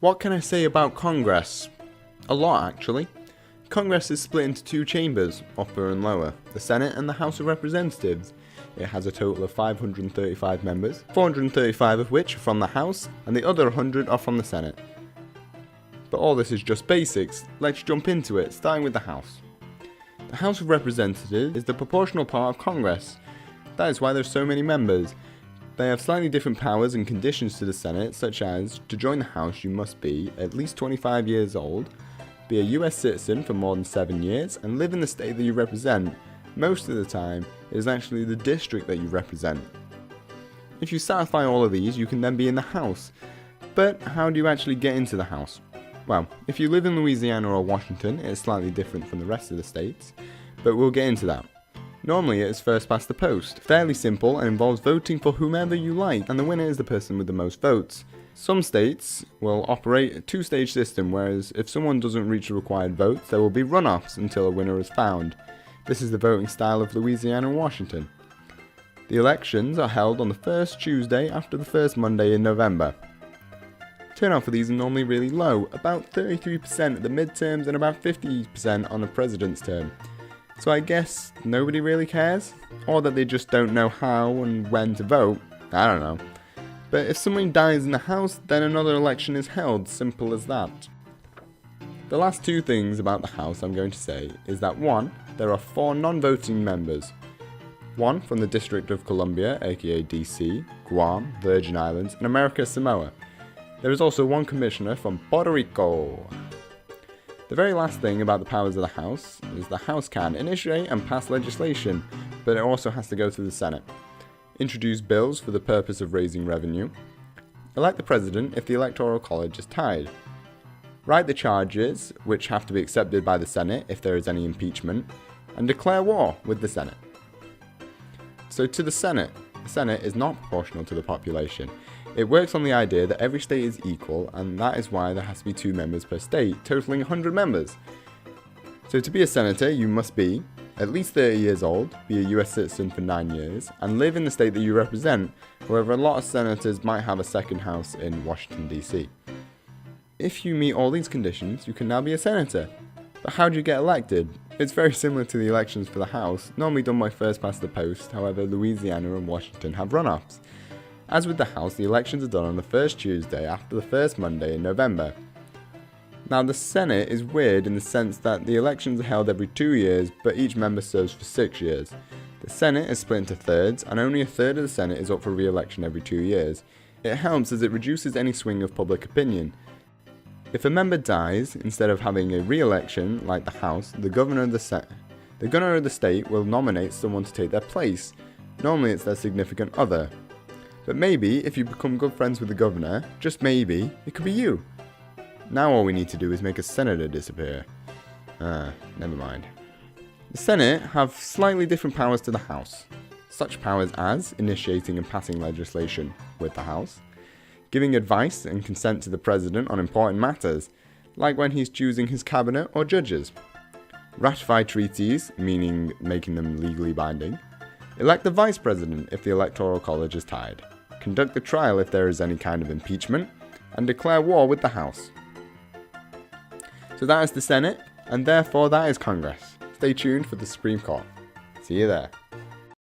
What can I say about Congress? A lot, actually. Congress is split into two chambers, upper and lower, the Senate and the House of Representatives. It has a total of 535 members, 435 of which are from the House, and the other 100 are from the Senate. But all this is just basics. Let's jump into it, starting with the House. The House of Representatives is the proportional part of Congress. That is why there are so many members. They have slightly different powers and conditions to the Senate, such as, to join the House you must be at least 25 years old, be a US citizen for more than 7 years, and live in the state that you represent. Most of the time, it is actually the district that you represent. If you satisfy all of these, you can then be in the House. But how do you actually get into the House? Well, if you live in Louisiana or Washington, it is slightly different from the rest of the states, but we'll get into that. Normally it is first past the post, fairly simple and involves voting for whomever you like, and the winner is the person with the most votes. Some states will operate a two-stage system, whereas if someone doesn't reach the required votes, there will be runoffs until a winner is found. This is the voting style of Louisiana and Washington. The elections are held on the first Tuesday after the first Monday in November. Turnout for these are normally really low, about 33% at the midterms and about 50% on the president's term. So I guess nobody really cares, or that they just don't know how and when to vote, I don't know. But if someone dies in the House, then another election is held, simple as that. The last two things about the House I'm going to say is that 1, there are 4 non-voting members. 1 from the District of Columbia, aka DC, Guam, Virgin Islands, and America Samoa. There is also 1 commissioner from Puerto Rico. The very last thing about the powers of the House is the House can initiate and pass legislation, but it also has to go through the Senate. Introduce bills for the purpose of raising revenue. Elect the president if the Electoral College is tied. Write the charges, which have to be accepted by the Senate if there is any impeachment, and declare war with the Senate. So to the Senate is not proportional to the population. It works on the idea that every state is equal, and that is why there has to be 2 members per state, totaling 100 members. So to be a senator, you must be at least 30 years old, be a US citizen for 9 years, and live in the state that you represent. However, a lot of senators might have a second house in Washington, DC. If you meet all these conditions, you can now be a senator. But how do you get elected? It's very similar to the elections for the House, normally done by first past the post. However, Louisiana and Washington have runoffs. As with the House, the elections are done on the first Tuesday after the first Monday in November. Now the Senate is weird in the sense that the elections are held every 2 years, but each member serves for 6 years. The Senate is split into thirds, and only a third of the Senate is up for re-election every 2 years. It helps as it reduces any swing of public opinion. If a member dies, instead of having a re-election like the House, the governor of the state will nominate someone to take their place. Normally it's their significant other. But maybe, if you become good friends with the governor, just maybe, it could be you. Now all we need to do is make a senator disappear. Never mind. The Senate have slightly different powers to the House. Such powers as initiating and passing legislation with the House, giving advice and consent to the president on important matters, like when he's choosing his cabinet or judges, ratify treaties, meaning making them legally binding, elect the vice president if the Electoral College is tied, conduct the trial if there is any kind of impeachment, and declare war with the House. So that is the Senate, and therefore that is Congress. Stay tuned for the Supreme Court. See you there.